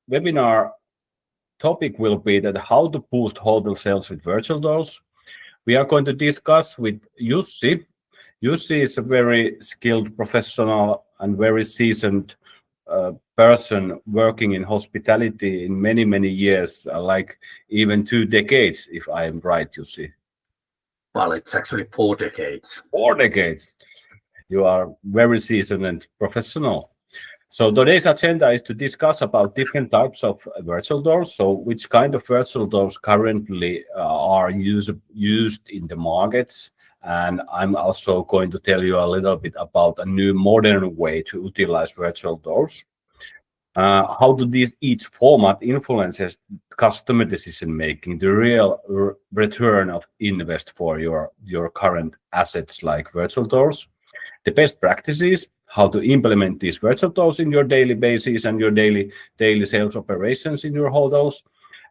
webinar topic will be that how to boost hotel sales with virtual tours. We are going to discuss with Jussi. Jussi is a very skilled professional and very seasoned person working in hospitality in many, many years, like even 2 decades, if I am right, Jussi. Well, it's actually 4 decades. 4 decades. You are very seasoned and professional. So today's agenda is to discuss about different types of virtual doors. So which kind of virtual doors currently are used in the markets. And I'm also going to tell you a little bit about a new modern way to utilize virtual doors. How do each format influences customer decision making, the real return of invest for your current assets like virtual doors, the best practices, how to implement these virtual tours in your daily basis and your daily sales operations in your hotels,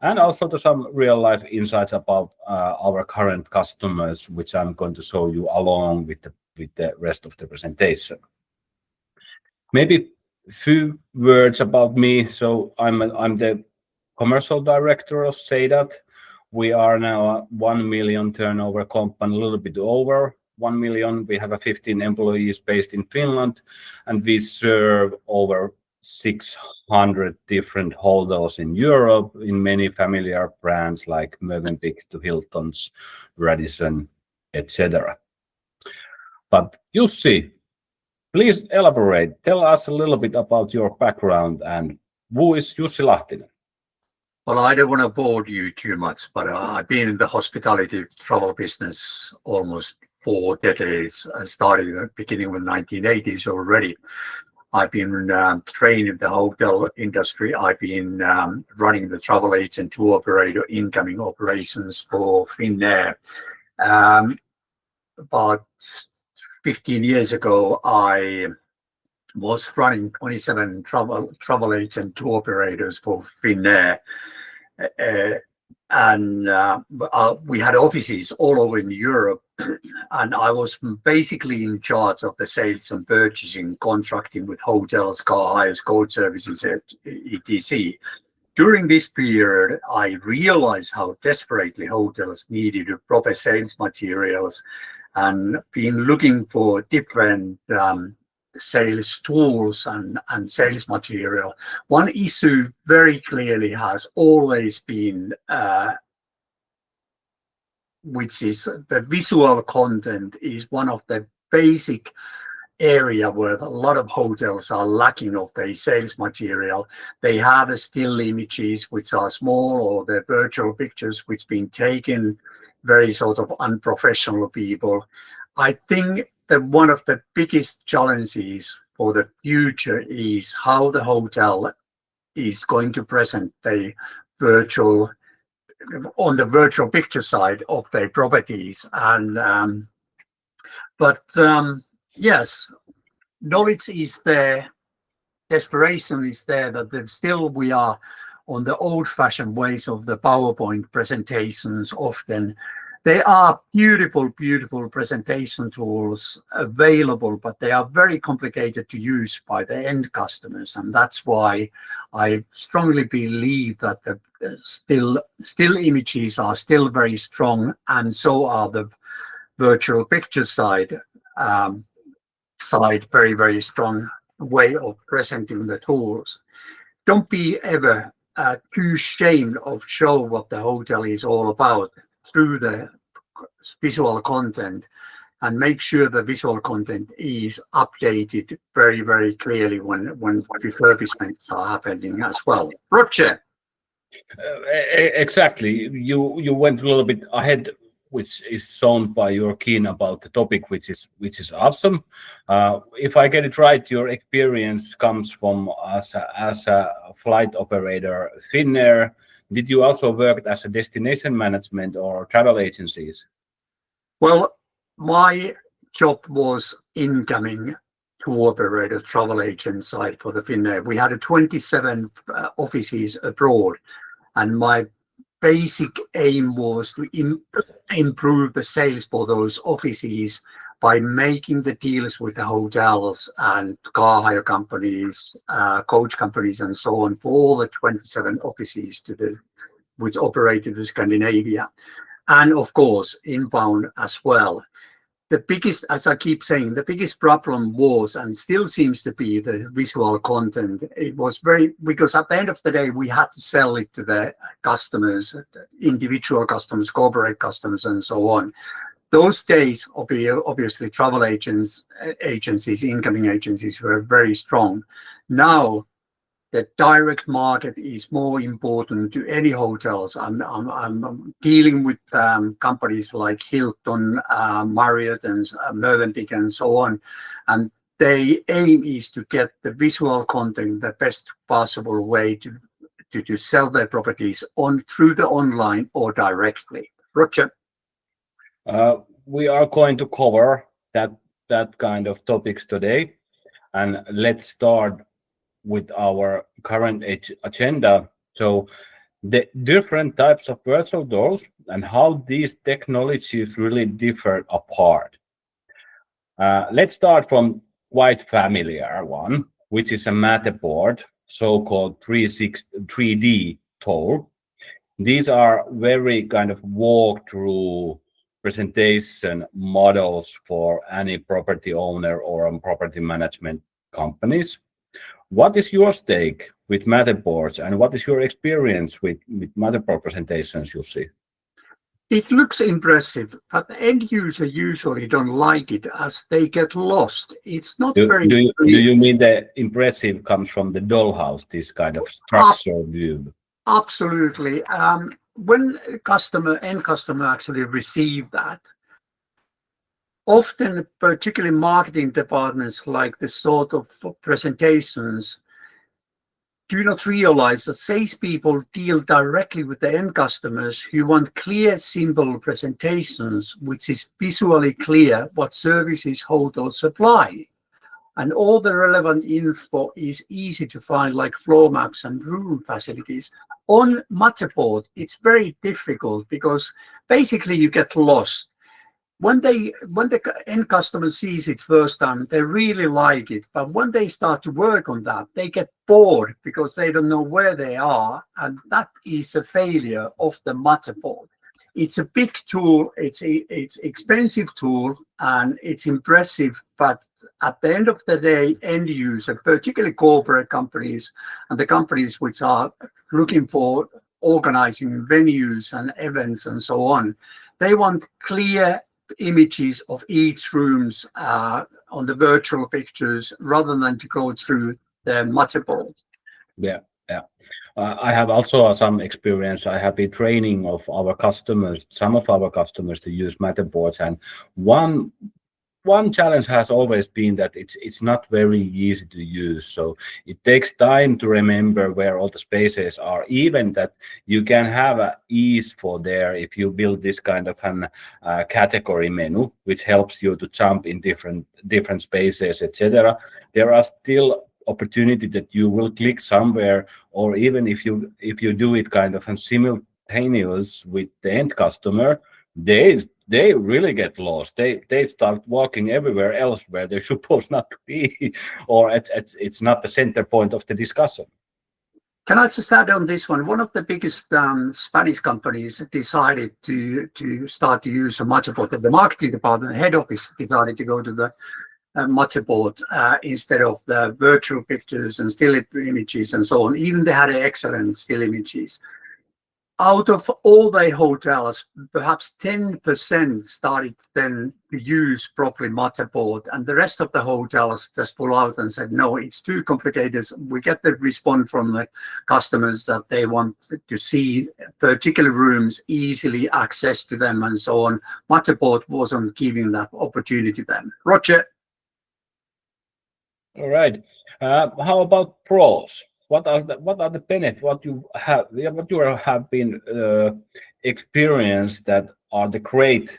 and also some real life insights about our current customers, which I'm going to show you along with the rest of the presentation. Maybe a few words about me. So I'm the commercial director of Seidat. We are now a 1 million turnover company, a little bit over 1 million. We have 15 employees based in Finland, and we serve over 600 different hotels in Europe in many familiar brands like Mövenpick to Hilton's, Radisson, etc. But Jussi, please elaborate. Tell us a little bit about your background and who is Jussi Lahtinen? Well, I don't want to bore you too much, but I've been in the hospitality travel business almost 4 decades. I started at the beginning of the 1980s already. I've been trained in the hotel industry. I've been running the travel agent tour operator incoming operations for Finnair. About 15 years ago, I was running 27 travel agent tour operators for Finnair. And we had offices all over in Europe, and I was basically in charge of the sales and purchasing, contracting with hotels, car hires, coach services, etc. During this period, I realized how desperately hotels needed proper sales materials, and been looking for different sales tools and sales material. One issue very clearly has always been which is the visual content is one of the basic area where a lot of hotels are lacking of their sales material. They have still images which are small, or the virtual pictures which been taken very sort of unprofessional people. I think that one of the biggest challenges for the future is how the hotel is going to present the virtual on the virtual picture side of their properties. And yes, knowledge is there, desperation is there, that still we are on the old-fashioned ways of the PowerPoint presentations. Often there are beautiful presentation tools available, but they are very complicated to use by the end customers, and that's why I strongly believe that the still images are still very strong, and so are the virtual picture side very strong way of presenting the tools. Don't be ever too ashamed of show what the hotel is all about through the visual content, and make sure the visual content is updated very clearly when refurbishments are happening as well. Roger. Exactly. You went a little bit ahead, which is shown by your keen about the topic, which is awesome. If I get it right, your experience comes from as a flight operator, Finnair. Did you also work as a destination management or travel agencies? Well, my job was incoming tour operator, travel agent side for the Finnair. We had 27 offices abroad, and my basic aim was to improve the sales for those offices by making the deals with the hotels and car hire companies, coach companies, and so on for all the 27 offices which operated in Scandinavia, and of course inbound as well. The biggest, as I keep saying, the biggest problem was and still seems to be the visual content. It was because at the end of the day, we had to sell it to the customers, individual customers, corporate customers, and so on. Those days, obviously, travel agencies, incoming agencies were very strong. Now, the direct market is more important to any hotels. I'm dealing with companies like Hilton, Marriott, and Movenpick, and so on. And their aim is to get the visual content the best possible way to sell their properties through the online or directly. Roger. We are going to cover that kind of topics today, and let's start with our current agenda. So the different types of virtual doors and how these technologies really differ apart. Let's start from quite familiar one, which is a Matterport, so-called 3D tour. These are very kind of walkthrough presentation models for any property owner or property management companies. What is your stake with Matterports, and what is your experience with Matterport presentations, Jussi? It looks impressive, but the end user usually don't like it as they get lost. It's not very. Do you mean the impressive comes from the dollhouse, this kind of structural view? Absolutely. When end customer actually receive that, often, particularly marketing departments, like this sort of presentations, do not realize that salespeople deal directly with the end customers who want clear, simple presentations, which is visually clear what services hotels supply. And all the relevant info is easy to find, like floor maps and room facilities. On Matterport, it's very difficult because basically you get lost. When the end customer sees it first time, they really like it. But when they start to work on that, they get bored because they don't know where they are. And that is a failure of the Matterport. It's a big tool, it's expensive tool, and it's impressive. But at the end of the day, end user, particularly corporate companies and the companies which are looking for organizing venues and events and so on, they want clear images of each rooms on the virtual pictures rather than to go through the Matterport. Yeah. I have also some experience. I have been training of our customers, some of our customers, to use Matterports, and one challenge has always been that it's not very easy to use. So it takes time to remember where all the spaces are, even that you can have an ease for there if you build this kind of an category menu, which helps you to jump in different spaces, etc. There are still opportunity that you will click somewhere, or even if you do it kind of simultaneous with the end customer, they really get lost. They start walking everywhere else where they're supposed not to be, or it's not the center point of the discussion. Can I just add on this one? One of the biggest Spanish companies decided to start to use a Matterport. The marketing department, head office, decided to go to the Matterport instead of the virtual pictures and still images and so on. Even they had excellent still images. Out of all the hotels, perhaps 10% started then to use properly Matterport, and the rest of the hotels just pull out and said, no, it's too complicated. We get the response from the customers that they want to see particular rooms, easily access to them and so on. Matterport wasn't giving that opportunity to them. Roger. All right. How about pros? What are the benefits? What you have been experienced that are the great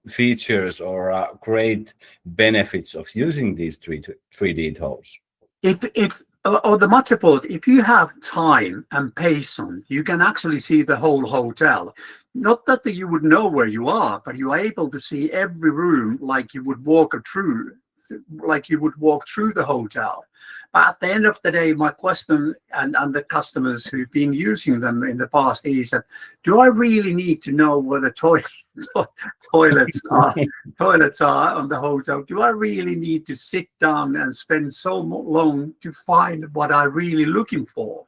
features or great benefits of using these 3D tools? It or the Matterport, if you have time and patience, you can actually see the whole hotel. Not that you would know where you are, but you are able to see every room like you would walk through, the hotel. But at the end of the day, my question and the customers who've been using them in the past is that, do I really need to know where the toilets are on the hotel? Do I really need to sit down and spend so long to find what I'm really looking for?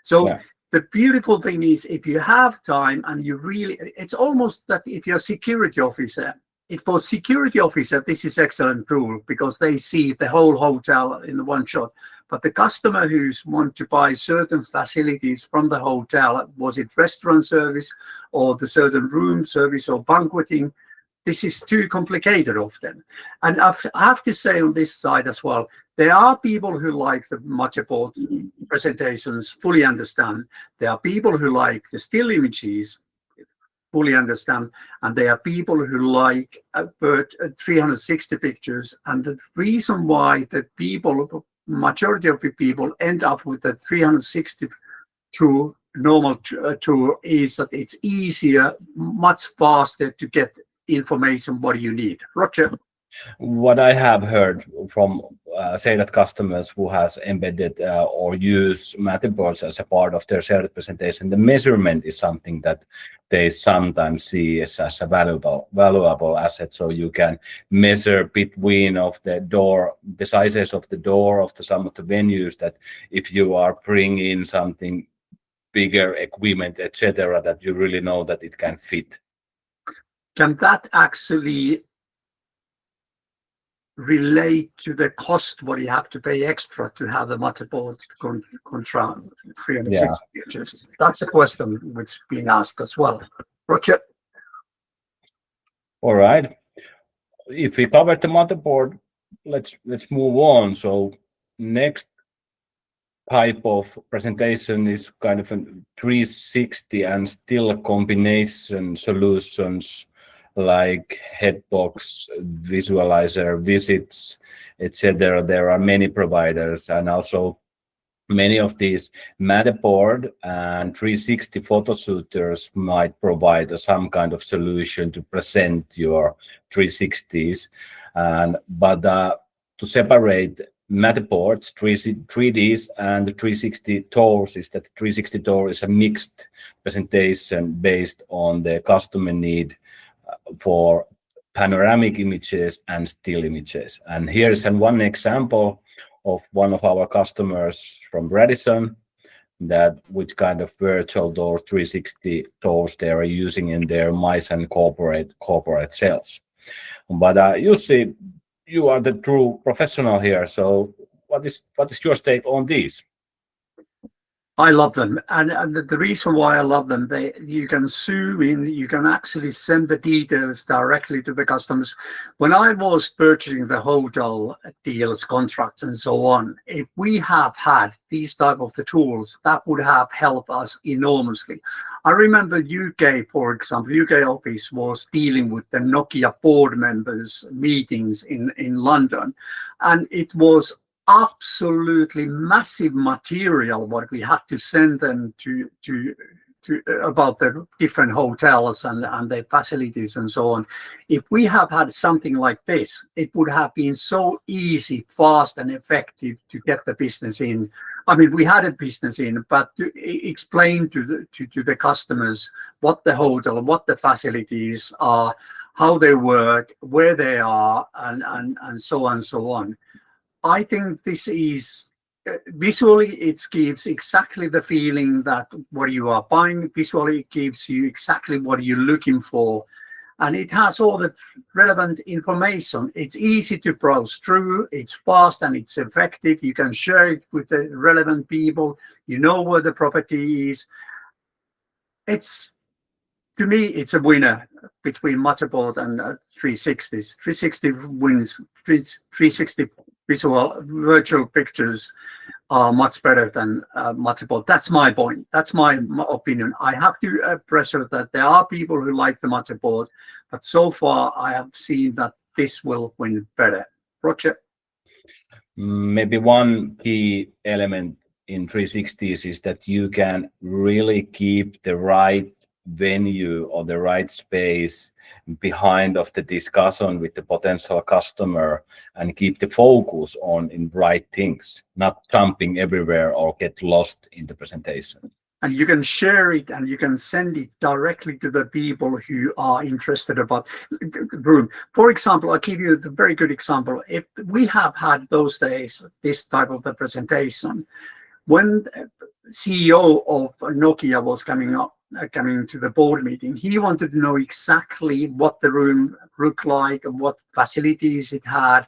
So Yeah. the beautiful thing is, if you have time and you really, it's almost that if you're a security officer, for security officer, this is excellent tool because they see the whole hotel in one shot. But the customer who's want to buy certain facilities from the hotel, was it restaurant service or the certain room service or banqueting, this is too complicated often. And I have to say on this side as well, there are people who like the Matterport presentations, fully understand. There are people who like the still images, fully understand, and there are people who like 360 pictures. And the reason why the majority of the people end up with the 360 to normal tour is that it's easier, much faster to get information what you need. Roger. What I have heard from Seidat customers who has embedded or use Matterports as a part of their shared presentation, the measurement is something that they sometimes see as a valuable asset. So you can measure between of the door, the sizes of the door of some of the venues, that if you are bringing something bigger equipment, etc., that you really know that it can fit. Can that actually relate to the cost what you have to pay extra to have the Matterport control 360 pictures? That's a question which is being asked as well. Roger. All right. If we covered the Matterport, let's move on. So next type of presentation is kind of a 360 and still combination solutions, like headbox, visualizer, visits, etc. There are many providers, and also many of these Matterport and 360 photo shooters might provide some kind of solution to present your 360s. But to separate Matterports, 3Ds and the 360 tours, is that 360 tour is a mixed presentation based on the customer need for panoramic images and still images. And here is one example of one of our customers from Radisson, that which kind of virtual door 360 tours they are using in their MICE and corporate sales. But Jussi, you are the true professional here. So what is your take on these? I love them, and the reason why I love them, you can zoom in, you can actually send the details directly to the customers. When I was purchasing the hotel deals, contracts, and so on, if we have had these type of the tools, that would have helped us enormously. I remember UK, for example, UK office was dealing with the Nokia board members meetings in London, and it was absolutely massive material what we had to send them to about the different hotels and their facilities and so on. If we have had something like this, it would have been so easy, fast, and effective to get the business in. I mean, we had a business in, but to explain to the customers what the hotel, what the facilities are, how they work, where they are, and so on and so on. I think this is visually, it gives exactly the feeling that what you are buying. Visually, it gives you exactly what you're looking for. And it has all the relevant information. It's easy to browse through, it's fast and it's effective. You can share it with the relevant people. You know where the property is. To me, it's a winner between Matterport and 360s. 360 wins. 360 virtual pictures are much better than Matterport. That's my point. That's my opinion. I have to pressure that there are people who like the Matterport, but so far I have seen that this will win better. Roger. Maybe one key element in 360s is that you can really keep the right venue or the right space behind of the discussion with the potential customer and keep the focus on in right things, not jumping everywhere or get lost in the presentation. And you can share it and you can send it directly to the people who are interested about the room. For example, I'll give you the very good example. If we have had those days, this type of the presentation, when CEO of Nokia was coming to the board meeting, he wanted to know exactly what the room looked like and what facilities it had,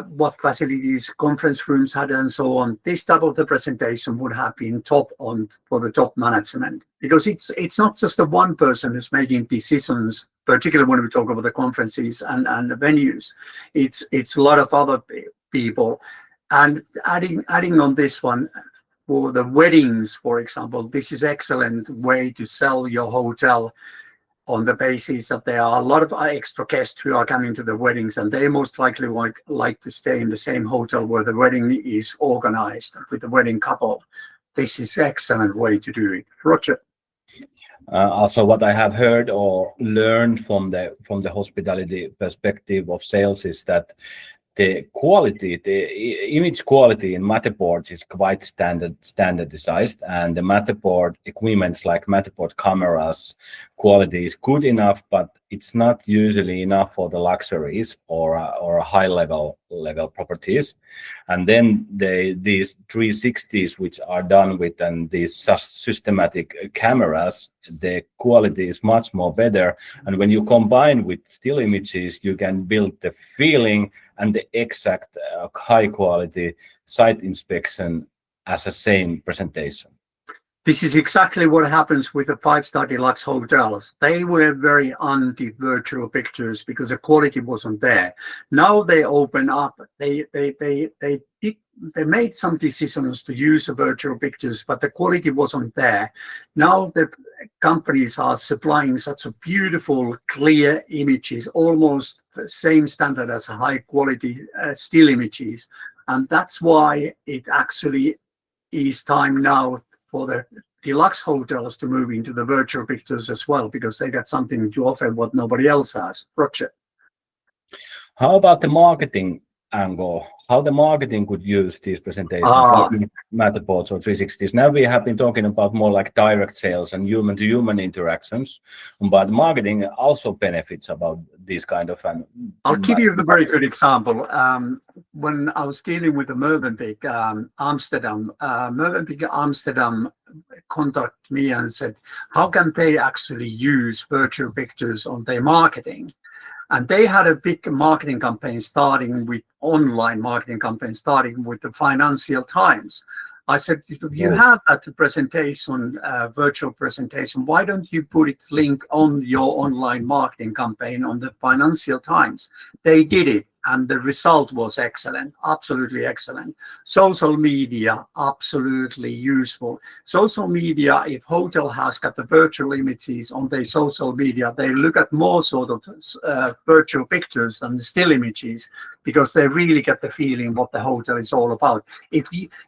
what facilities conference rooms had, and so on. This type of the presentation would have been top on for the top management, because it's not just the one person who's making decisions, particularly when we talk about the conferences and the venues. It's a lot of other people. And adding on this one, for the weddings, for example, this is excellent way to sell your hotel on the basis that there are a lot of extra guests who are coming to the weddings, and they most likely like to stay in the same hotel where the wedding is organized with the wedding couple. This is excellent way to do it. Roger. Also, what I have heard or learned from the hospitality perspective of sales is that the quality, the image quality in Matterports is quite standardized, and the Matterport equipments like Matterport cameras quality is good enough, but it's not usually enough for the luxuries or high level properties. And then these 360s, which are done with these systematic cameras, the quality is much more better. And when you combine with still images, you can build the feeling and the exact high quality site inspection as a same presentation. This is exactly what happens with the 5-star deluxe hotels. They were very anti-virtual pictures because the quality wasn't there. Now they open up. They made some decisions to use the virtual pictures, but the quality wasn't there. Now the companies are supplying such a beautiful, clear images, almost the same standard as high quality still images. And that's why it actually is time now for the deluxe hotels to move into the virtual pictures as well, because they got something to offer what nobody else has. Roger. How about the marketing angle? How the marketing could use these presentations, like Matterports or 360s? Now we have been talking about more like direct sales and human-to-human interactions, but marketing also benefits about these kind of. I'll give you a very good example. When I was dealing with the Movenpick Amsterdam, Movenpick Amsterdam contacted me and said, how can they actually use virtual pictures on their marketing? And they had a big marketing campaign starting with online marketing campaign, starting with the Financial Times. I said, you have that presentation, virtual presentation. Why don't you put it link on your online marketing campaign on the Financial Times? They did it, and the result was excellent, absolutely excellent. Social media, absolutely useful. Social media, if hotel has got the virtual images on their social media, they look at more sort of virtual pictures than the still images, because they really get the feeling what the hotel is all about.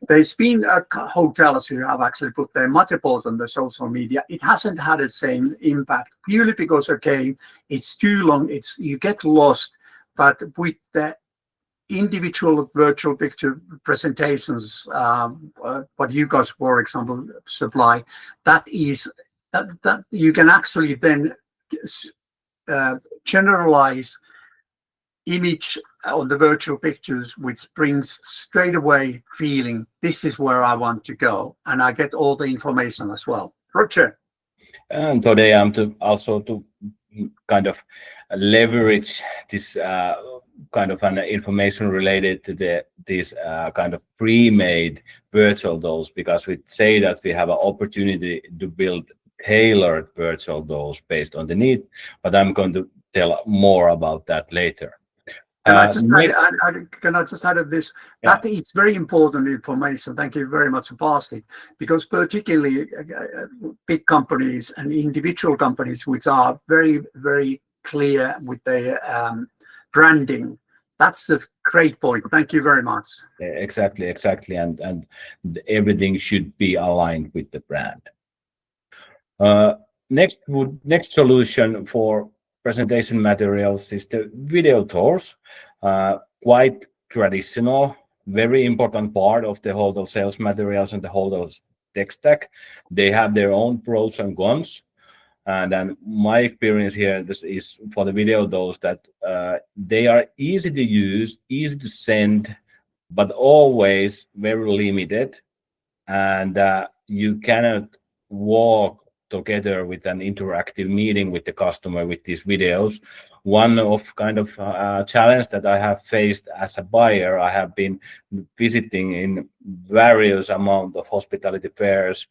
There's been hotels who have actually put their Matterport on the social media. It hasn't had the same impact, purely because, okay, it's too long, you get lost. But with the individual virtual picture presentations, what you guys, for example, supply, that you can actually then generalize image on the virtual pictures, which brings straight away feeling, this is where I want to go, and I get all the information as well. Roger. And today I'm also to kind of leverage this kind of an information related to these kind of pre-made virtual dolls, because we say that we have an opportunity to build tailored virtual dolls based on the need, but I'm going to tell more about that later. Can I just add this? Yeah. That is very important information. Thank you very much for passing it, because particularly big companies and individual companies which are very, very clear with their branding, that's the Great point. Thank you very much. Exactly, and everything should be aligned with the brand. Next solution for presentation materials is the video tours. Quite traditional, very important part of the hotel sales materials and the hotel tech stack. They have their own pros and cons. And then my experience here, this is for the video tours, that they are easy to use, easy to send, but always very limited. And you cannot walk together with an interactive meeting with the customer with these videos. One of kind of challenge that I have faced as a buyer, I have been visiting in various amount of hospitality fairs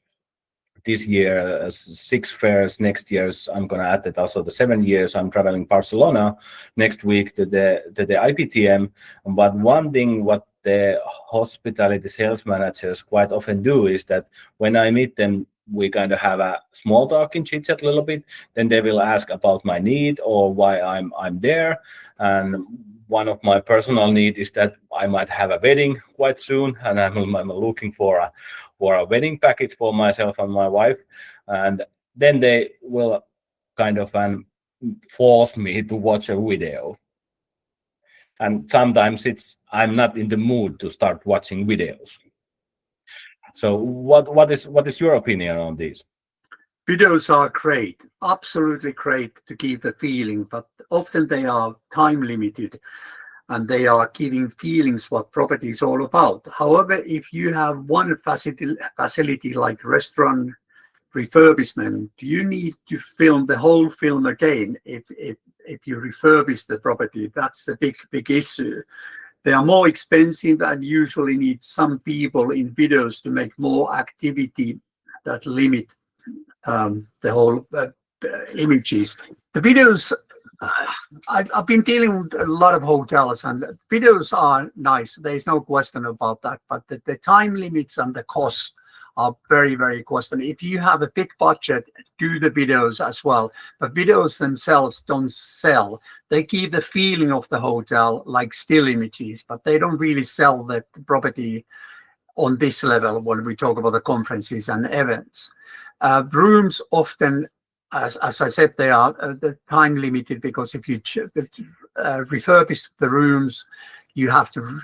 this year, 6 fairs. Next year's I'm going to add it also the 7 years. I'm traveling Barcelona next week to the IPTM. But one thing what the hospitality sales managers quite often do is that when I meet them, we kind of have a small talk and chit chat a little bit. Then they will ask about my need or why I'm there. And one of my personal need is that I might have a wedding quite soon, and I'm looking for a wedding package for myself and my wife. And then they will kind of force me to watch a video. And sometimes I'm not in the mood to start watching videos. So what is your opinion on this? Videos are great, absolutely great to give the feeling, but often they are time limited and they are giving feelings what property is all about. However, if you have one facility like restaurant refurbishment, you need to film the whole film again. If you refurbish the property, that's a big issue. They are more expensive and usually need some people in videos to make more activity that limit the whole images. The videos, I've been dealing with a lot of hotels and videos are nice. There's no question about that. But the time limits and the costs are very, very costly. If you have a big budget, do the videos as well. But videos themselves don't sell. They give the feeling of the hotel like still images, but they don't really sell the property on this level when we talk about the conferences and events. Rooms often, as I said, they are the time limited because if you refurbish the rooms, you have to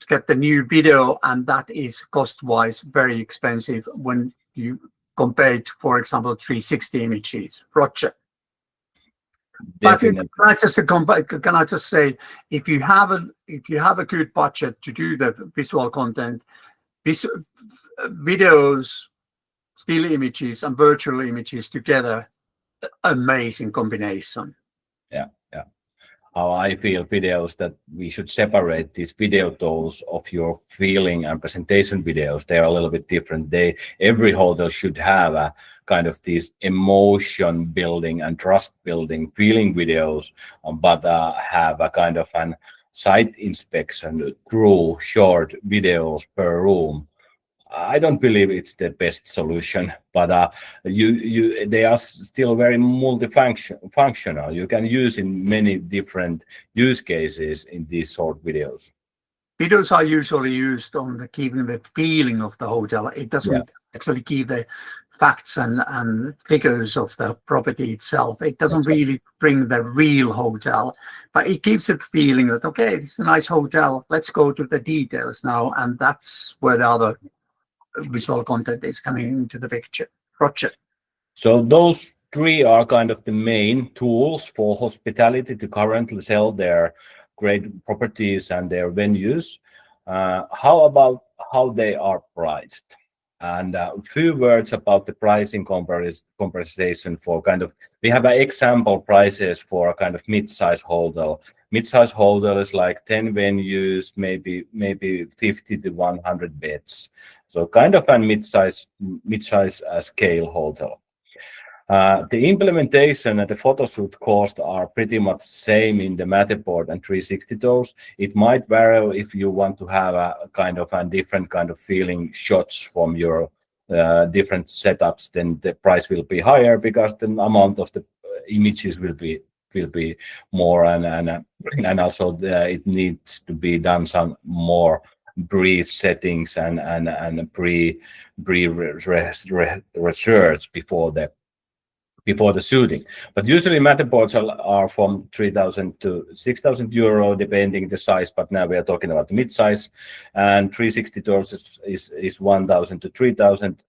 get the new video, and that is cost-wise very expensive when you compare it, for example, 360 images. Roger. Definitely. But can I just say, if you have a good budget to do the visual content, videos, still images, and virtual images together, amazing combination. Yeah. How I feel videos that we should separate these video tours of your feeling and presentation videos. They are a little bit different. Every hotel should have a kind of these emotion building and trust building feeling videos, but have a kind of an site inspection through short videos per room. I don't believe it's the best solution, but they are still very multifunctional. You can use in many different use cases in these short videos. Videos are usually used on giving the feeling of the hotel. It doesn't actually give the facts and figures of the property itself. It doesn't really bring the real hotel, but it gives a feeling that, okay, it's a nice hotel. Let's go to the details now. And that's where the other visual content is coming into the picture. Roger. So those 3 are kind of the main tools for hospitality to currently sell their great properties and their venues. How about how they are priced? And a few words about the pricing conversation for kind of, we have example prices for a kind of mid-size hotel. Mid-size hotel is like 10 venues, maybe 50 to 100 beds. So kind of a mid-size scale hotel. The implementation and the photo shoot cost are pretty much same in the Matterport and 360 tours. It might vary if you want to have a kind of a different kind of feeling shots from your different setups, then the price will be higher because the amount of the images will be will be more, and also it needs to be done some more pre-settings and research before the shooting. But usually Matterports are from 3,000 to 6,000 euro, depending the size. But now we are talking about the mid-size, and 360 doors is 1,000 to 3,000.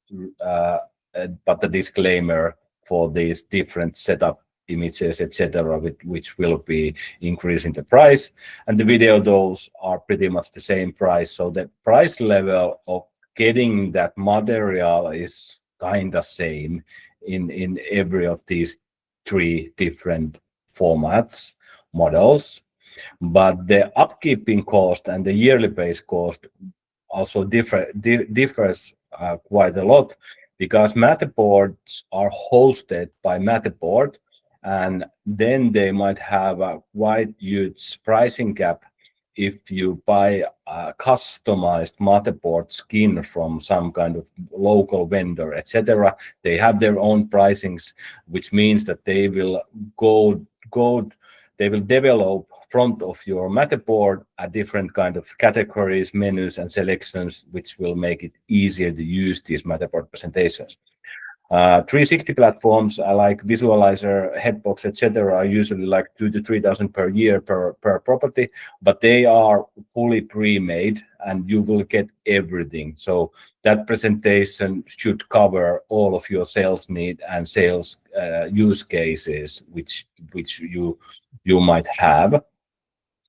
But the disclaimer for these different setup images, etc., which will be increasing the price, and the video doors are pretty much the same price. So the price level of getting that material is kind of same in every of these three different formats models, but the upkeeping cost and the yearly base cost also differs quite a lot, because Matterports are hosted by Matterport, and then they might have a quite huge pricing gap if you buy a customized Matterport skin from some kind of local vendor, etc. They have their own pricings, which means that they will they will develop front of your Matterport a different kind of categories, menus, and selections, which will make it easier to use these Matterport presentations. 360 platforms like visualizer, headbox, etc., are usually like 2,000 to 3,000 per year per property, but they are fully pre-made and you will get everything. So that presentation should cover all of your sales need and sales use cases which you might have.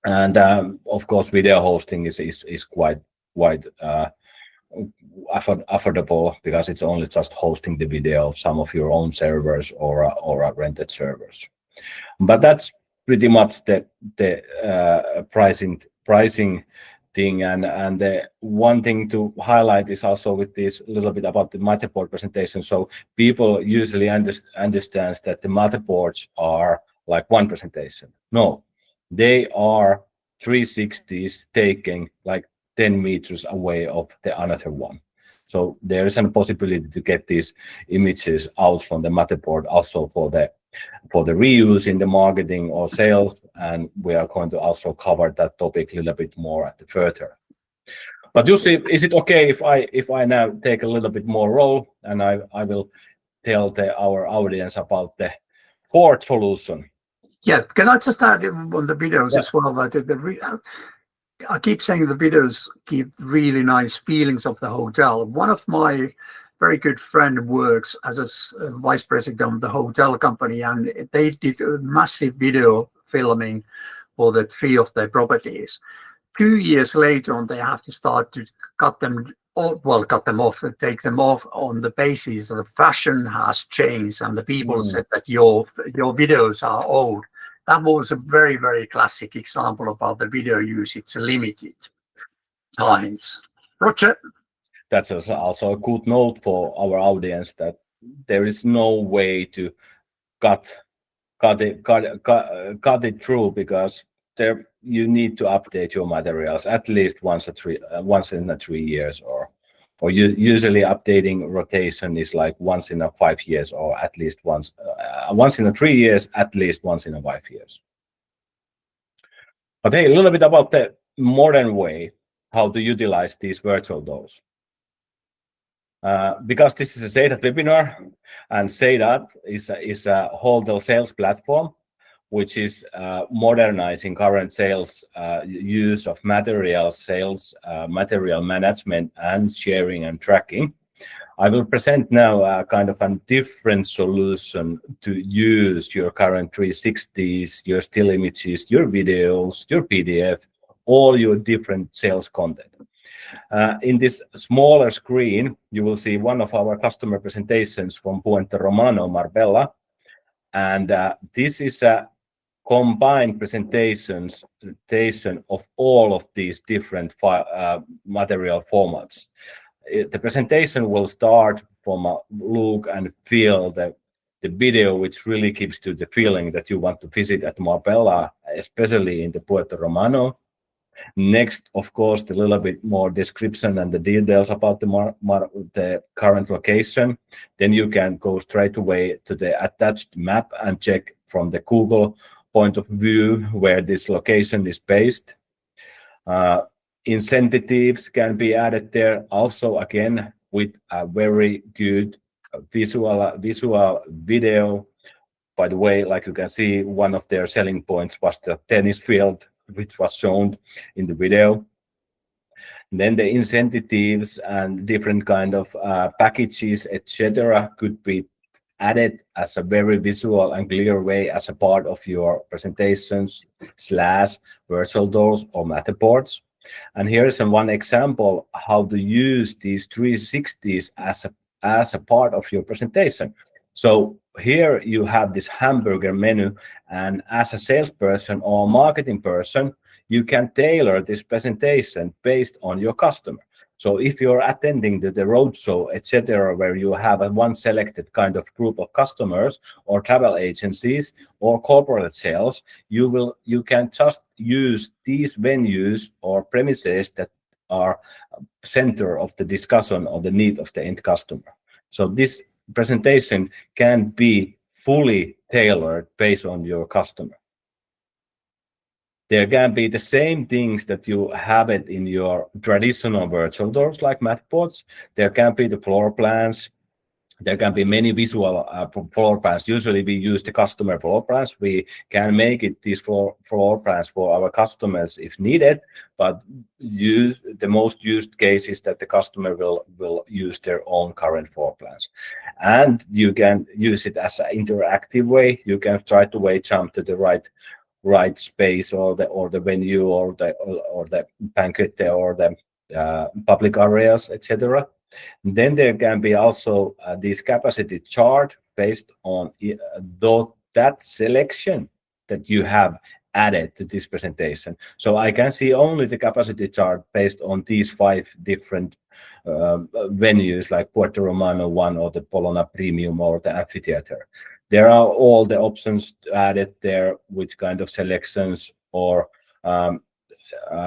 And of course, video hosting is quite affordable, because it's only just hosting the video of some of your own servers or rented servers. But that's pretty much the pricing thing. And the one thing to highlight is also with this a little bit about the Matterport presentation. So people usually understands that the Matterports are like one presentation. No, they are 360s taking like 10 meters away of the another one. So there is a possibility to get these images out from the Matterport also for the reuse in the marketing or sales, and we are going to also cover that topic a little bit more at the further. But Jussi, is it okay if I now take a little bit more role and I will tell our audience about the fourth solution? Yeah, can I just add on the videos as well? That I keep saying the videos give really nice feelings of the hotel. One of my very good friend works as a vice president of the hotel company, and they did a massive video filming for the three of their properties. 2 years later on, they have to start to cut them off, take them off on the basis that the fashion has changed, and the people said that your videos are old. That was a very, very classic example about the video use. It's limited times. Roger? That's also a good note for our audience, that there is no way to cut it through, because there you need to update your materials at least once in 3 years, or usually updating rotation is like once in 5 years, or at least once in 3 years, at least once in 5 years. But hey, a little bit about the modern way how to utilize these virtual doors. Because this is a Seidat webinar, and Seidat is a hotel sales platform which is modernizing current sales use of material sales, material management, and sharing and tracking. I will present now a kind of a different solution to use your current 360s, your still images, your videos, your PDF, all your different sales content. In this smaller screen, you will see one of our customer presentations from Puente Romano, Marbella. And this is a combined presentation of all of these different material formats. The presentation will start from a look and feel the video, which really gives you the feeling that you want to visit at Marbella, especially in the Puerto Romano. Next, of course, a little bit more description and the details about the current location. Then you can go straight away to the attached map and check from the Google point of view where this location is based. Incentives can be added there also, again with a very good visual video. By the way, like you can see, one of their selling points was the tennis field, which was shown in the video. Then the incentives and different kind of packages, etc., could be added as a very visual and clear way as a part of your presentations / virtual doors or Matterports. And here is one example how to use these 360s as a part of your presentation. So here you have this hamburger menu, and as a salesperson or marketing person, you can tailor this presentation based on your customer. So if you're attending the roadshow, etc., where you have one selected kind of group of customers or travel agencies or corporate sales, you can just use these venues or premises that are center of the discussion or the need of the end customer. So this presentation can be fully tailored based on your customer. There can be the same things that you have it in your traditional virtual doors like Matterports. There can be the floor plans. There can be many visual floor plans. Usually we use the customer floor plans. We can make it these floor plans for our customers if needed, but the most used case is that the customer will use their own current floor plans. And you can use it as an interactive way. You can try to jump to the right space or the venue or the banquet or the public areas, etc. Then there can be also this capacity chart based on that selection that you have added to this presentation. So I can see only the capacity chart based on these 5 different venues like Puerto Romano 1 or the Bologna Premium or the amphitheater. There are all the options added there, which kind of selections or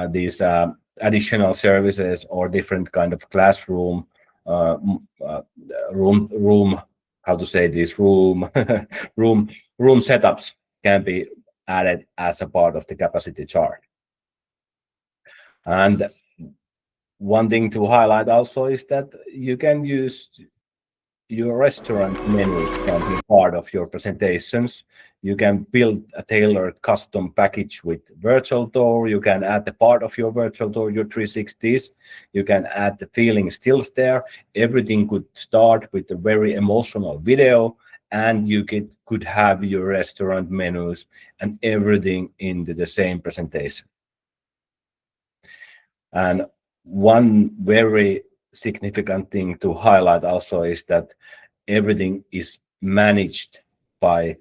these additional services or different kind of classroom room how to say this room setups can be added as a part of the capacity chart. And one thing to highlight also is that you can use your restaurant menus can be part of your presentations. You can build a tailored custom package with virtual tour. You can add the part of your virtual tour, your 360s. You can add the feeling stills there. Everything could start with a very emotional video, and you could have your restaurant menus and everything into the same presentation. And one very significant thing to highlight also is that everything is managed by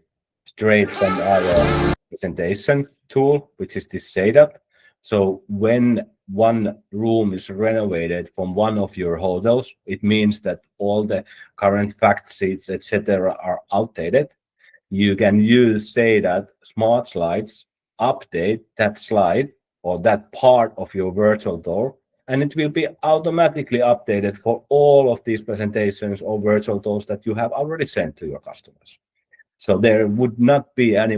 straight from our presentation tool, which is this Seidat. So when one room is renovated from one of your hotels, it means that all the current fact sheets, etc., are outdated. You can use Seidat smart slides, update that slide or that part of your virtual tour, and it will be automatically updated for all of these presentations or virtual tours that you have already sent to your customers. So there would not be any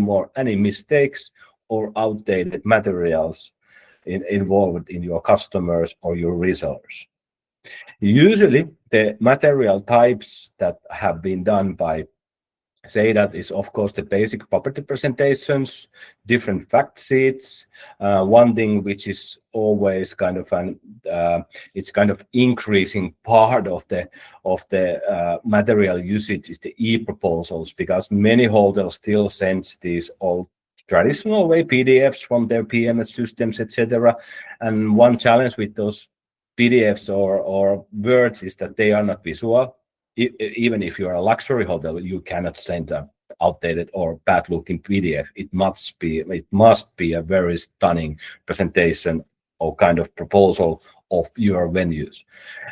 mistakes or outdated materials involved in your customers or your resellers. Usually the material types that have been done by Seidat is, of course, the basic property presentations, different fact sheets. One thing which is always kind of it's kind of increasing part of the material usage is the e-proposals, because many hotels still send these old traditional way PDFs from their PMS systems, etc. And one challenge with those PDFs or words is that they are not visual. Even if you're a luxury hotel, you cannot send an outdated or bad-looking PDF. It must be a very stunning presentation or kind of proposal of your venues.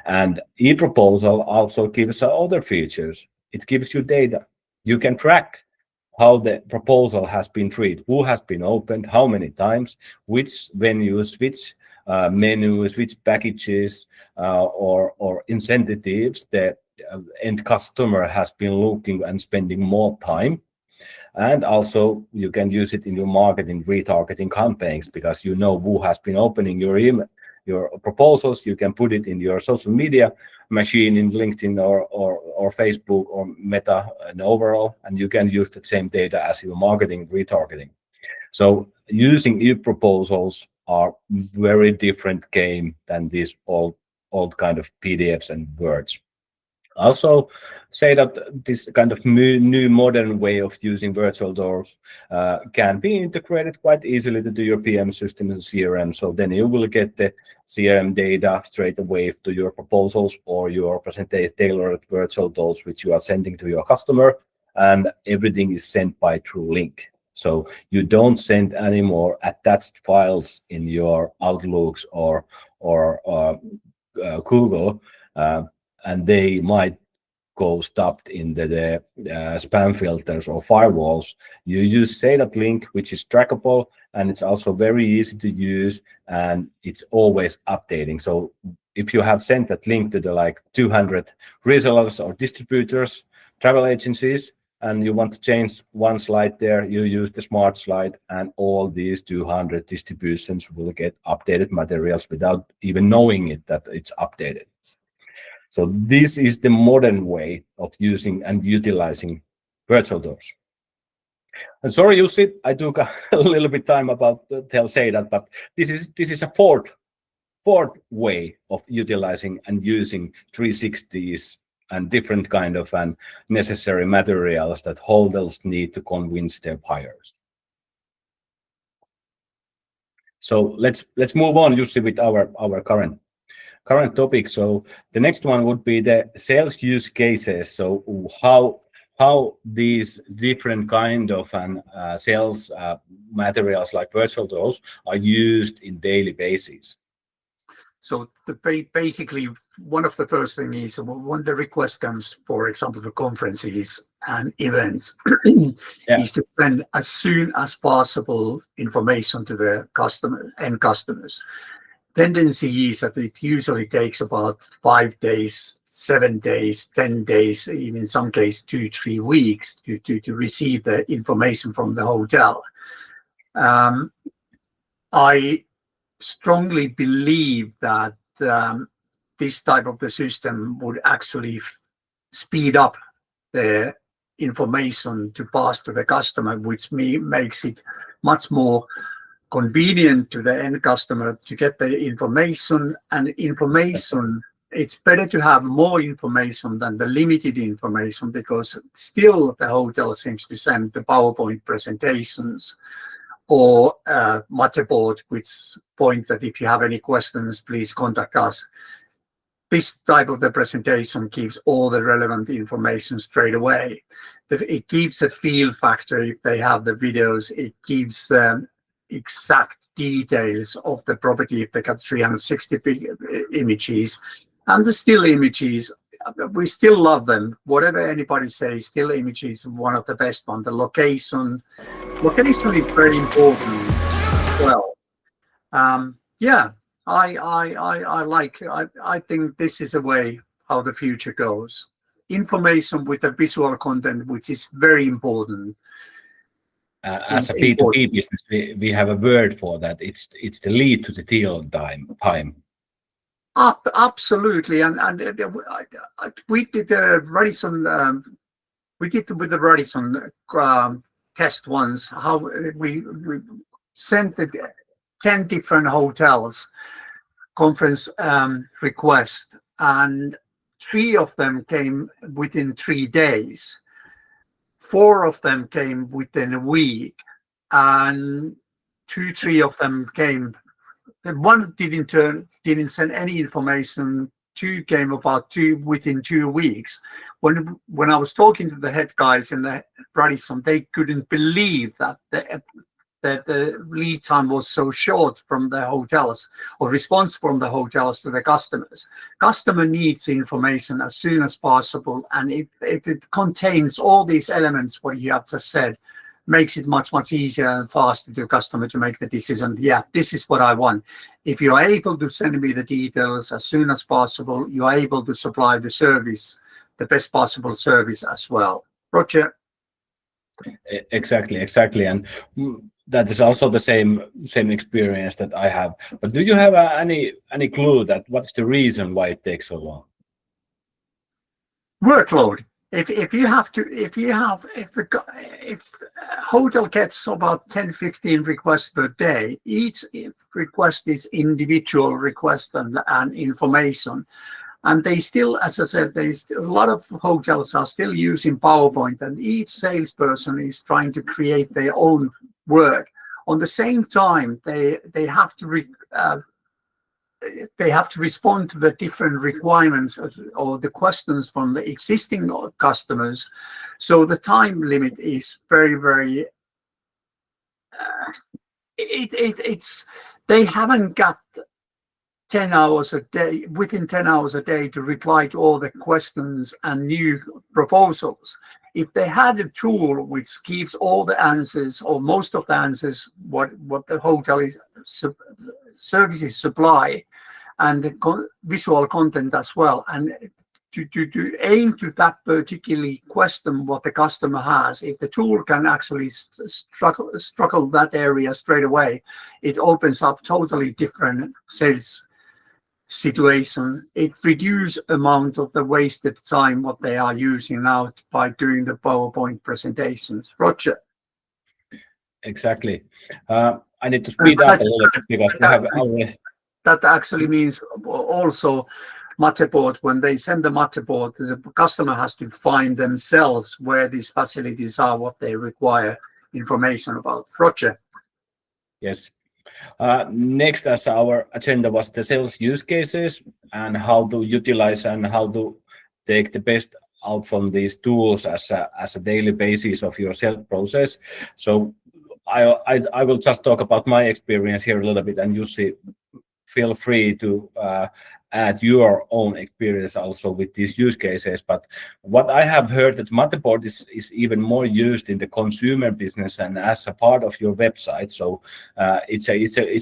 And e-proposal also gives other features. It gives you data. You can track how the proposal has been treated, who has been opened, how many times, which venues, which menus, which packages or incentives the end customer has been looking and spending more time. And also you can use it in your marketing retargeting campaigns, because you know who has been opening your email, your proposals. You can put it in your social media machine in LinkedIn or Facebook or Meta and overall, and you can use the same data as your marketing retargeting. So using e-proposals are very different game than these old kind of PDFs and words. Also say that this kind of new modern way of using virtual doors can be integrated quite easily to your PM system and CRM. So then you will get the CRM data straight away to your proposals or your presentation tailored virtual doors, which you are sending to your customer, and everything is sent by through link. So you don't send any more attached files in your Outlooks or Google, and they might go stopped in the spam filters or firewalls. You use Seidat link, which is trackable, and it's also very easy to use, and it's always updating. So if you have sent that link to the like 200 resellers or distributors, travel agencies, and you want to change one slide there, you use the smart slide, and all these 200 distributions will get updated materials without even knowing it that it's updated. So this is the modern way of using and utilizing virtual doors. And sorry, Jussi, I took a little bit time about tell Seidat, but this is a fourth way of utilizing and using 360s and different kind of necessary materials that hotels need to convince their buyers. So let's move on, Jussi, with our current topic. So the next one would be the sales use cases. So how these different kind of sales materials like virtual doors are used in daily basis. So basically, one of the first thing is when the request comes, for example, for conferences and events, is to send as soon as possible information to the end customers. Tendency is that it usually takes about 5 days, 7 days, 10 days, even in some cases 2-3 weeks to receive the information from the hotel. I strongly believe that this type of the system would actually speed up the information to pass to the customer, which makes it much more convenient to the end customer to get the information. And information, it's better to have more information than the limited information, because still the hotel seems to send the PowerPoint presentations or Matterport, which point that if you have any questions, please contact us. This type of the presentation gives all the relevant information straight away. It gives a feel factor if they have the videos. It gives exact details of the property if they got 360 images. And the still images, we still love them. Whatever anybody says, still images one of the best ones. The location is very important as well. I think this is a way how the future goes. Information with the visual content, which is very important. As a B2B business, we have a word for that. It's the lead to the deal time. Absolutely, and we did Radisson. We did with the Radisson test once. How we sent the 10 different hotels conference requests, and 3 of them came within 3 days. 4 of them came within a week, and 3 of them came. One didn't send any information. 2 came about within 2 weeks. When I was talking to the head guys in the Radisson, they couldn't believe that the lead time was so short from the hotels, or response from the hotels to the customers. Customer needs information as soon as possible, and if it contains all these elements what you have just said, makes it much easier and faster to customer to make the decision. Yeah, this is what I want. If you are able to send me the details as soon as possible, you are able to supply the service, the best possible service as well. Roger. Exactly, and that is also the same experience that I have. But do you have any clue that what's the reason why it takes so long? Workload. If you have to, if hotel gets about 10-15 requests per day, each request is individual request and information. And they still, as I said, a lot of hotels are still using PowerPoint, and each salesperson is trying to create their own work. On the same time, they have to respond to the different requirements or the questions from the existing customers. So the time limit is very, very. It's they haven't got 10 hours a day, within 10 hours a day, to reply to all the questions and new proposals. If they had a tool which gives all the answers or most of the answers, what the hotel is services supply, and the visual content as well, and to aim to that particular question what the customer has, if the tool can actually struggle that area straight away, it opens up totally different sales situation. It reduces amount of the wasted time what they are using now by doing the PowerPoint presentations. Roger. Exactly. I need to speed up a little bit because we have already. That actually means also Matterport, when they send the Matterport, the customer has to find themselves where these facilities are, what they require information about. Roger. Yes. Next, as our agenda was the sales use cases and how to utilize and how to take the best out from these tools as a daily basis of your sales process. So I will just talk about my experience here a little bit, and Jussi, feel free to add your own experience also with these use cases. But what I have heard that Matterport is even more used in the consumer business and as a part of your website. So it's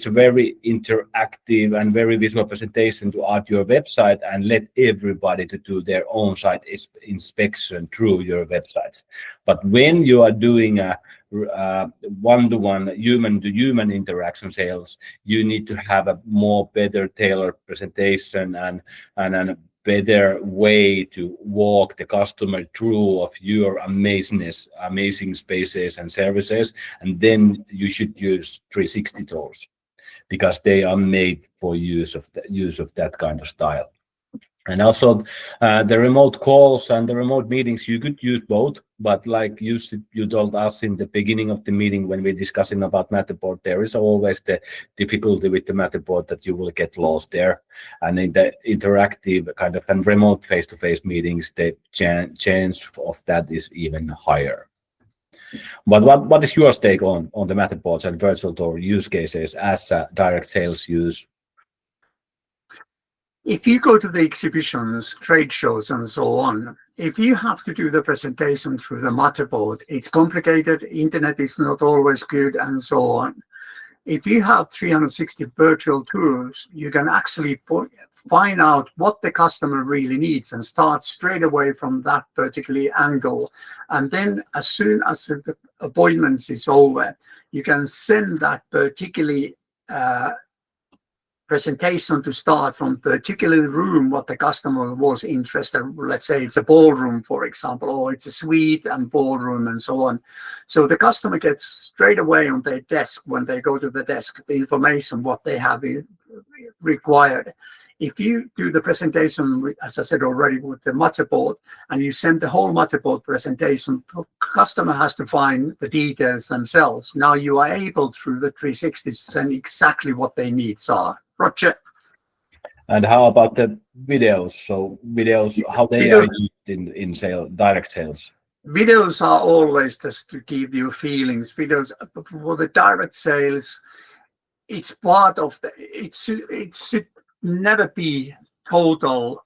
a very interactive and very visual presentation to add your website and let everybody to do their own site inspection through your websites. But when you are doing a one-to-one human-to-human interaction sales, you need to have a more better tailored presentation and a better way to walk the customer through of your amazing spaces and services. And then you should use 360 tools because they are made for use of that kind of style. And also the remote calls and the remote meetings, you could use both, but like you told us in the beginning of the meeting when we're discussing about Matterport, there is always the difficulty with the Matterport that you will get lost there. And in the interactive kind of and remote face-to-face meetings, the chance of that is even higher. But what is your take on the Matterports and virtual tour use cases as a direct sales use? If you go to the exhibitions, trade shows, and so on, if you have to do the presentation through the Matterport, it's complicated, internet is not always good, and so on. If you have 360 virtual tours, you can actually find out what the customer really needs and start straight away from that particular angle. And then as soon as the appointment is over, you can send that particular presentation to start from particular room what the customer was interested. Let's say it's a ballroom, for example, or it's a suite and ballroom and so on. So the customer gets straight away on their desk when they go to the desk the information what they have required. If you do the presentation, as I said already, with the Matterport, and you send the whole Matterport presentation, the customer has to find the details themselves. Now you are able through the 360 to send exactly what their needs are. Roger. And how about the videos? So videos, how they are used in direct sales? Videos are always just to give you feelings. Videos for the direct sales, it's part of the. It should never be total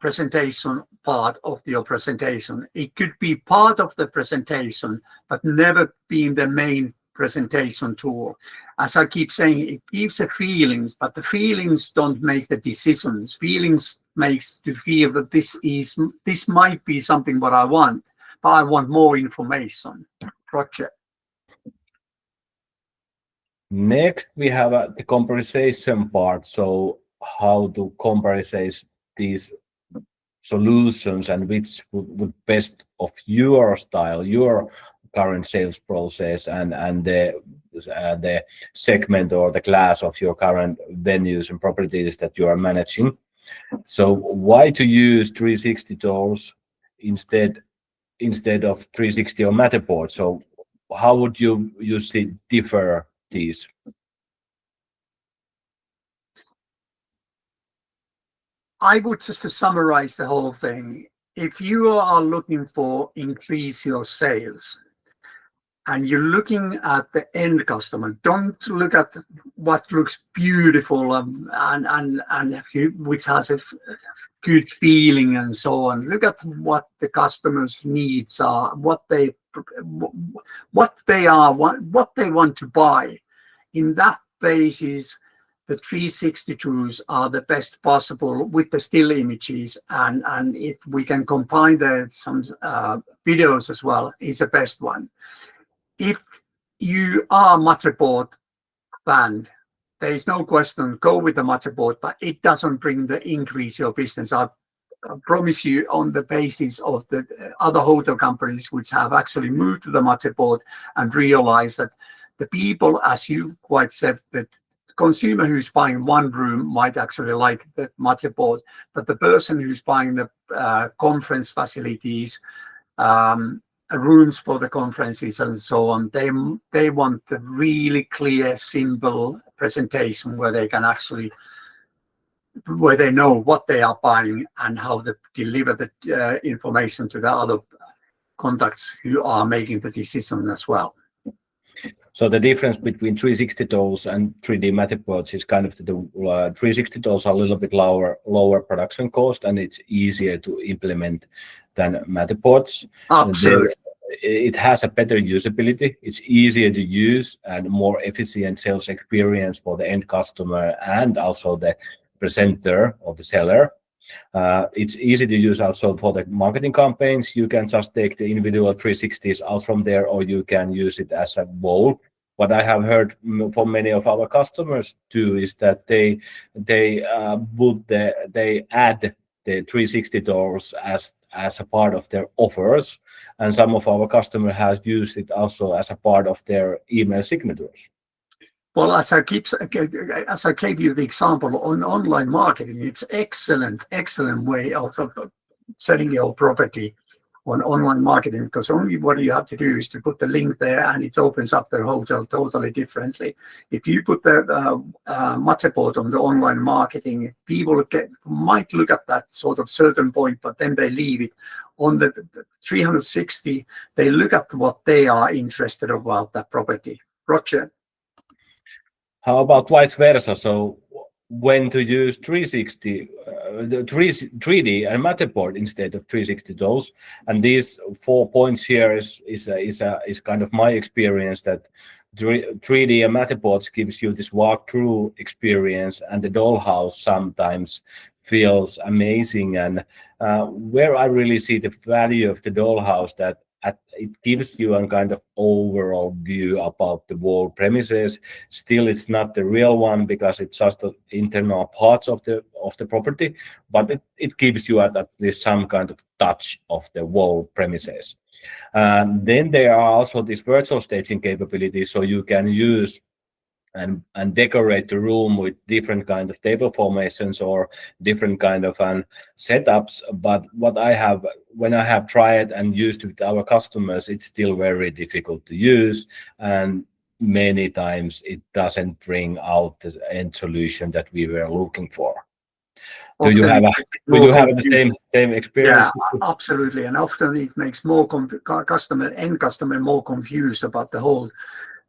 presentation part of your presentation. It could be part of the presentation, but never being the main presentation tool. As I keep saying, it gives the feelings, but the feelings don't make the decisions. Feelings makes you feel that this might be something what I want, but I want more information. Roger. Next, we have the comparison part. So how to compare these solutions and which would best of your style, your current sales process, and the segment or the class of your current venues and properties that you are managing. So why to use 360 doors instead of 360 or Matterport? So how would you see differ these? I would just to summarize the whole thing. If you are looking for increase your sales and you're looking at the end customer, don't look at what looks beautiful and which has a good feeling and so on. Look at what the customer's needs are, what they want to buy. In that basis, the 362s are the best possible with the still images, and if we can combine some videos as well, is the best one. If you are Matterport fan, there is no question, go with the Matterport, but it doesn't bring the increase your business. I promise you, on the basis of the other hotel companies which have actually moved to the Matterport and realized that the people, as you quite said, that consumer who's buying one room might actually like the Matterport, but the person who's buying the conference facilities, rooms for the conferences and so on, they want the really clear, simple presentation where they can actually, where they know what they are buying and how to deliver the information to the other contacts who are making the decision as well. So the difference between 360 doors and 3D Matterports is kind of the 360 doors are a little bit lower production cost, and it's easier to implement than Matterports. Absolutely. It has a better usability. It's easier to use and more efficient sales experience for the end customer and also the presenter or the seller. It's easy to use also for the marketing campaigns. You can just take the individual 360s out from there, or you can use it as a whole. What I have heard from many of our customers too is that they add the 360 doors as a part of their offers, and some of our customers have used it also as a part of their email signatures. Well, as I gave you the example on online marketing, it's excellent way of selling your property on online marketing, because only what you have to do is to put the link there and it opens up the hotel totally differently. If you put the Matterport on the online marketing, people might look at that sort of certain point, but then they leave it. On the 360, they look at what they are interested about that property. Roger. How about vice versa? So when to use 360, the 3D and Matterport instead of 360 doors? And these 4 points here is kind of my experience, that 3D and Matterports gives you this walkthrough experience, and the dollhouse sometimes feels amazing. And where I really see the value of the dollhouse, that it gives you a kind of overall view about the whole premises. Still, it's not the real one because it's just the internal parts of the property, but it gives you at least some kind of touch of the whole premises. Then there are also these virtual staging capabilities, so you can use and decorate the room with different kind of table formations or different kind of setups. But when I have tried and used it with our customers, it's still very difficult to use, and many times it doesn't bring out the end solution that we were looking for. Do you have the same experience? Yeah, absolutely. And often it makes more end customer more confused about the whole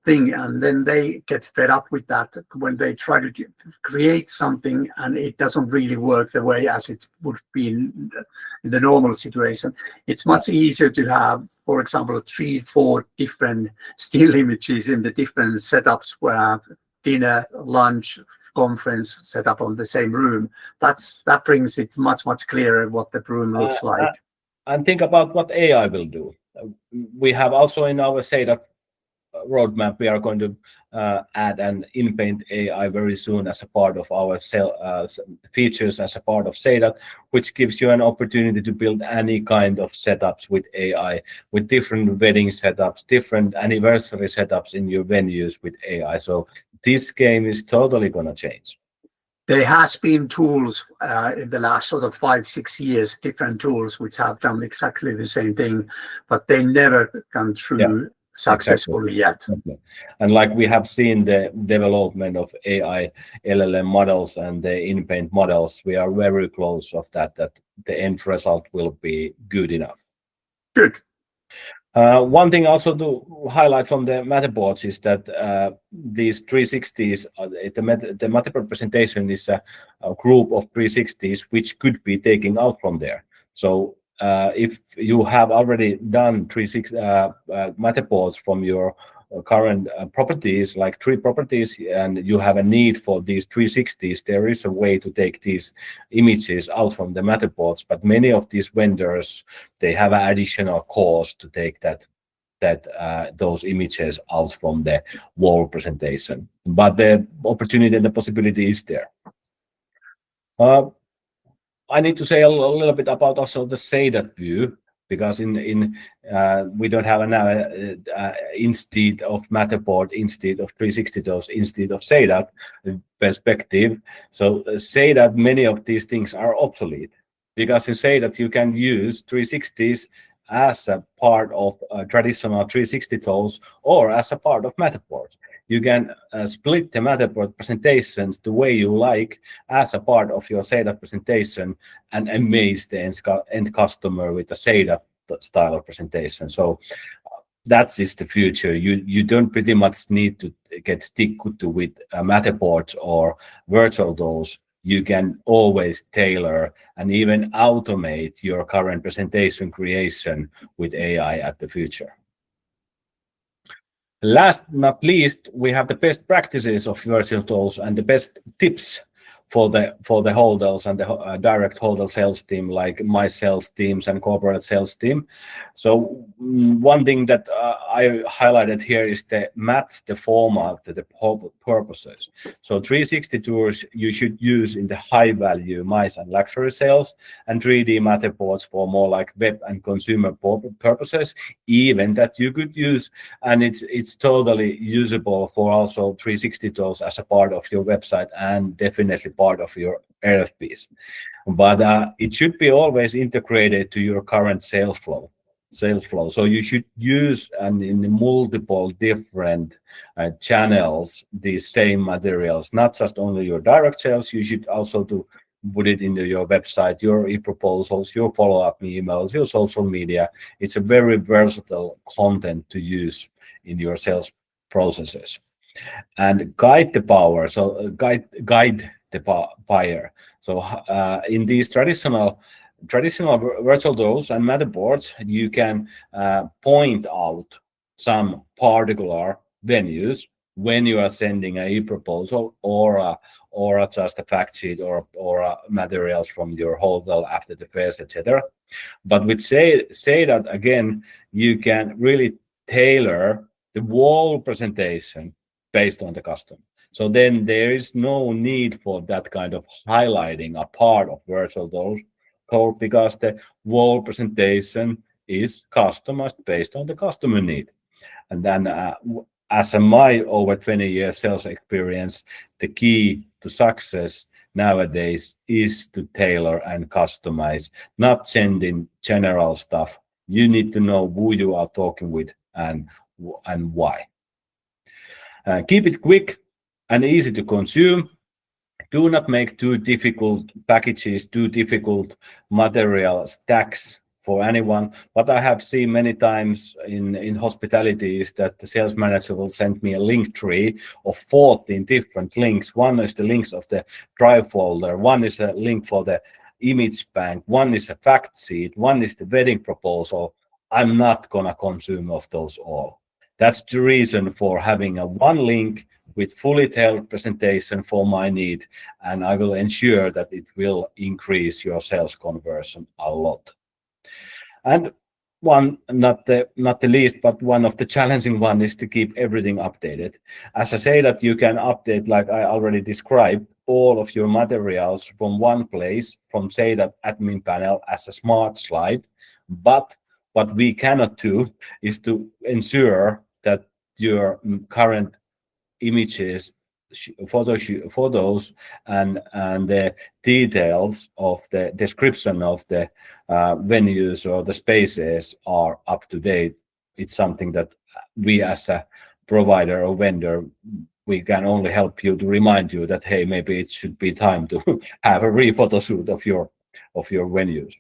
thing, and then they get fed up with that when they try to create something and it doesn't really work the way as it would be in the normal situation. It's much easier to have, for example, 3-4 different still images in the different setups, where dinner, lunch, conference set up on the same room. That brings it much clearer what the room looks like. And think about what AI will do. we have also in our Seidat roadmap, we are going to add an in-paint AI very soon as a part of our features as a part of Seidat, which gives you an opportunity to build any kind of setups with AI, with different wedding setups, different anniversary setups in your venues with AI. So this game is totally going to change. There has been tools in the last sort of 5-6 years, different tools which have done exactly the same thing, but they never gone through successfully yet. Okay. And like we have seen the development of AI LLM models and the in-paint models, we are very close of that the end result will be good enough. Good. One thing also to highlight from the Matterports is that these 360s, the Matterport presentation is a group of 360s which could be taken out from there. So if you have already done Matterports from your current properties, like 3 properties, and you have a need for these 360s, there is a way to take these images out from the Matterports, but many of these vendors, they have an additional cost to take those images out from the wall presentation. But the opportunity and the possibility is there. I need to say a little bit about also the Seidat view, because we don't have an instead of Matterport, instead of 360 those, instead of Seidat perspective. So Seidat, many of these things are obsolete, because in Seidat you can use 360s as a part of traditional 360 tools or as a part of Matterport. You can split the Matterport presentations the way you like as a part of your Seidat presentation and amaze the end customer with a Seidat style of presentation. So that is the future. You don't pretty much need to get stick with Matterport or virtual tools. You can always tailor and even automate your current presentation creation with AI at the future. Last but not least, we have the best practices of virtual tools and the best tips for the hotels and the direct hotel sales team, like my sales teams and corporate sales team. So one thing that I highlighted here is to match the format to the purposes. So 360 tours you should use in the high value MICE and luxury sales, and 3D Matterports for more like web and consumer purposes, even that you could use, and it's totally usable for also 360 tours as a part of your website and definitely part of your RFPs. But it should be always integrated to your current sales flow. So you should use and in multiple different channels these same materials, not just only your direct sales. You should also put it into your website, your e-proposals, your follow-up emails, your social media. It's a very versatile content to use in your sales processes. And guide the power. So guide the buyer. So in these traditional virtual tools and Matterports, you can point out some particular venues when you are sending a e-proposal or just a fact sheet or materials from your hotel after the fair, etc. But with Seidat again, you can really tailor the whole presentation based on the customer. So then there is no need for that kind of highlighting a part of virtual tools, because the whole presentation is customized based on the customer need. And then as my over 20 years sales experience, the key to success nowadays is to tailor and customize, not sending general stuff. You need to know who you are talking with and why. Keep it quick and easy to consume. Do not make too difficult packages, too difficult material stacks for anyone. What I have seen many times in hospitality is that the sales manager will send me a link tree of 14 different links. One is the links of the drive folder, one is a link for the image bank, one is a fact sheet, one is the wedding proposal. I'm not gonna consume of those all. That's the reason for having a one link with fully tailored presentation for my need, and I will ensure that it will increase your sales conversion a lot. And one, not the least, but one of the challenging one is to keep everything updated. As I say that you can update, like I already described, all of your materials from one place, from Seidat admin panel as a smart slide. But what we cannot do is to ensure that your current images, photos, and the details of the description of the venues or the spaces are up to date. It's something that we as a provider or vendor, we can only help you to remind you that, hey, maybe it should be time to have a re-photo shoot of your venues.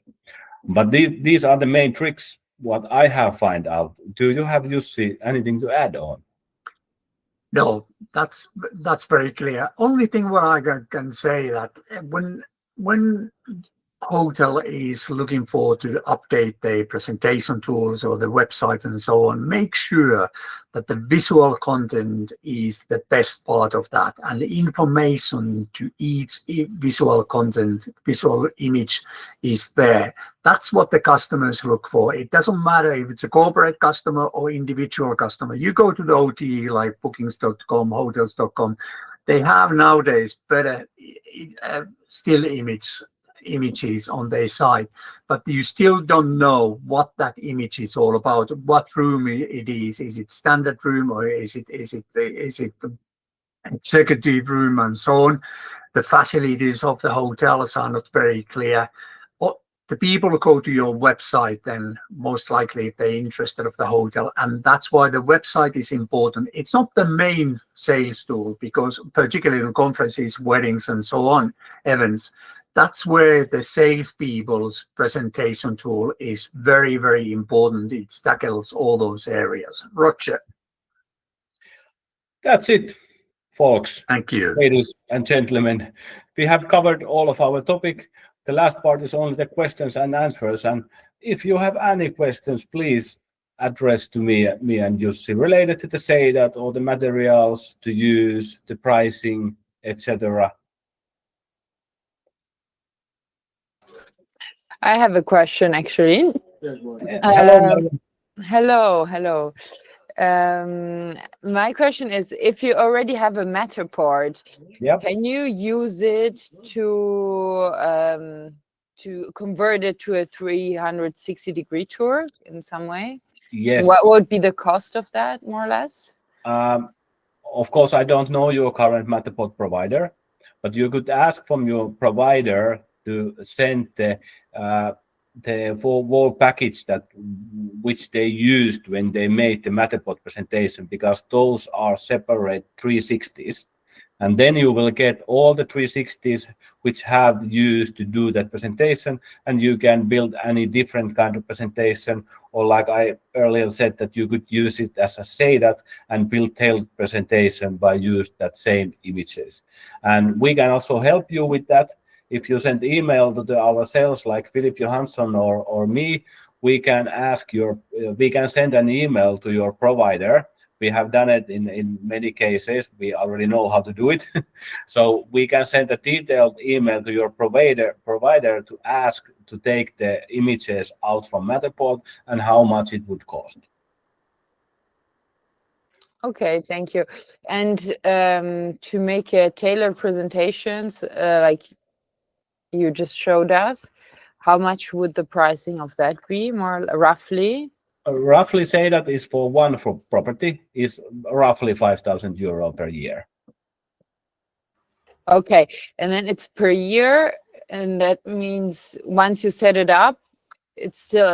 But these are the main tricks what I have found out. Do you have, Jussi, anything to add on? No, that's very clear. Only thing what I can say that when hotel is looking for to update their presentation tools or the website and so on, make sure that the visual content is the best part of that, and the information to each visual content, visual image is there. That's what the customers look for. It doesn't matter if it's a corporate customer or individual customer. You go to the OTA like bookings.com, hotels.com, they have nowadays better still images on their site, but you still don't know what that image is all about, what room it is. Is it standard room or is it the executive room and so on? The facilities of the hotels are not very clear. The people go to your website then most likely if they're interested of the hotel, and that's why the website is important. It's not the main sales tool, because particularly in conferences, weddings and so on, events, that's where the salespeople's presentation tool is very, very important. It tackles all those areas. Roger. That's it, folks. Thank you. Ladies and gentlemen, we have covered all of our topic. The last part is only the questions and answers. And if you have any questions, please address to me and Jussi related to the Seidat or the materials to use, the pricing, etc. I have a question actually. Hello. My question is, if you already have a Matterport, Yep. can you use it to convert it to a 360-degree tour in some way? Yes. What would be the cost of that, more or less? Of course, I don't know your current Matterport provider, but you could ask from your provider to send the whole package which they used when they made the Matterport presentation, because those are separate 360s. And then you will get all the 360s which have used to do that presentation, and you can build any different kind of presentation, or like I earlier said, that you could use it as a Seidat and build tailored presentation by use that same images. And we can also help you with that. If you send email to our sales like Philip Johansson or me, we can send an email to your provider. We have done it in many cases. We already know how to do it. So we can send a detailed email to your provider to ask to take the images out from Matterport and how much it would cost. Okay, thank you. And to make a tailored presentations, like you just showed us, how much would the pricing of that be, more roughly? Roughly say that is for one property is roughly €5,000 per year. Okay, and then it's per year, and that means once you set it up, it's still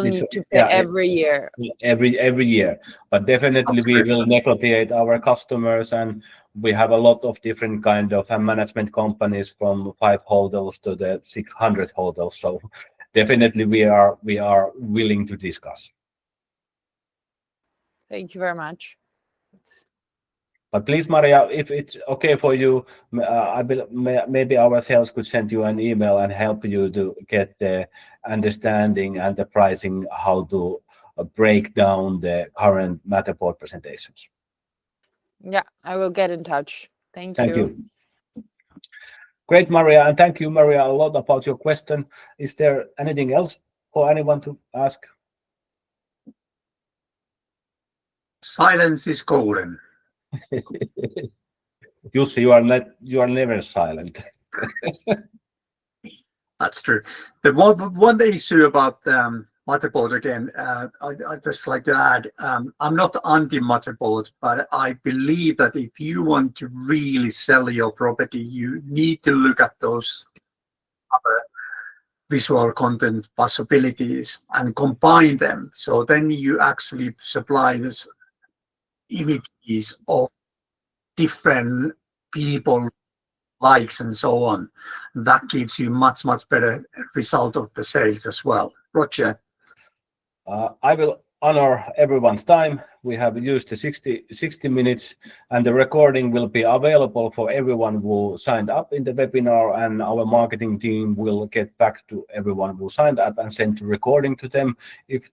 need to pay every year. Every year, but definitely we will negotiate our customers, and we have a lot of different kind of management companies from 5 hotels to the 600 hotels. So definitely we are willing to discuss. Thank you very much. But please, Maria, if it's okay for you, maybe our sales could send you an email and help you to get the understanding and the pricing, how to break down the current Matterport presentations. Yeah, I will get in touch. Thank you. Great, Maria, and thank you, Maria, a lot about your question. Is there anything else for anyone to ask? Silence is golden. Jussi, you are never silent. That's true. The one issue about Matterport again, I just like to add, I'm not anti-Matterport, but I believe that if you want to really sell your property, you need to look at those other visual content possibilities and combine them. So then you actually supply this images of different people, likes and so on. That gives you much better result of the sales as well. Roger. I will honor everyone's time. We have used the 60 minutes, and the recording will be available for everyone who signed up in the webinar, and our marketing team will get back to everyone who signed up and send the recording to them if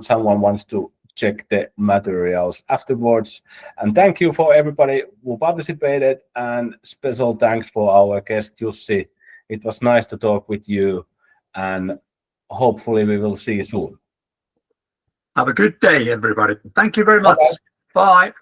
someone wants to check the materials afterwards. And thank you for everybody who participated, and special thanks for our guest Jussi. It was nice to talk with you, and hopefully we will see you soon. Have a good day, everybody. Thank you very much. Bye.